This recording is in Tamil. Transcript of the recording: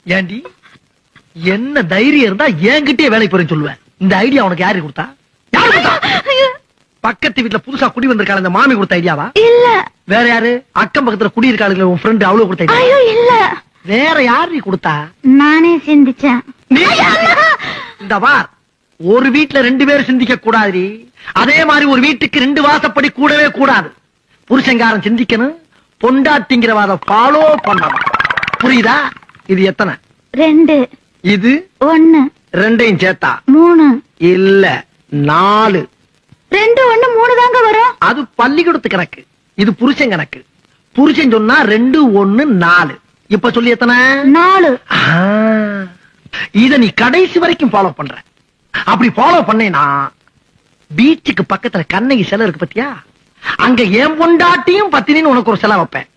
ஏண்டி என்ன தைரியம் இருந்தா என்கிட்டயே வேலை போறேன்னு சொல்லுவேன். இந்த ஐடியா உனக்கு யாரு கொடுத்தா? யாரு கொடுத்தா? பக்கத்து வீட்டுல புதுசா குடி வந்திருக்காள் இந்த மாமி கொடுத்த ஐடியாவா? இல்ல. வேற யாரு? அக்கம் பக்கத்துல குடி இருக்காளுங்க உன் ஃப்ரெண்ட் அவ்வளவு கொடுத்த ஐடியா? ஐயோ இல்ல. வேற யாரு கொடுத்தா? நானே சிந்திச்சேன். இந்த வார் ஒரு வீட்டுல 2 பேர் சிந்திக்க கூடாது. அதே மாதிரி ஒரு வீட்டுக்கு 2 வாசப்படி கூடவே கூடாது. புருஷங்காரன் சிந்திக்கணும், பொண்டாட்டிங்கிறவாத ஃபாலோ பண்ணணும். புரியுதா? இது எத்தனை? 2. இது 1. 2ஐயும் சேர்த்தா 3. இல்ல 4. 2 1 3 தாங்க வரும். அது பள்ளிக்கூடத்து கணக்கு, இது புருஷன் கணக்கு. புருஷன் சொன்னா 2 1 4. இப்ப சொல்லி எத்தனை? 4. இத நீ கடைசி வரைக்கும் ஃபாலோ பண்ற. அப்படி ஃபாலோ பண்ணேனா பீச்சுக்கு பக்கத்துல கண்ணகி சிலை இருக்கு பத்தியா, அங்க ஏன் பொண்டாட்டியும் பத்தினின்னு உனக்கு ஒரு சிலை வைப்பேன்.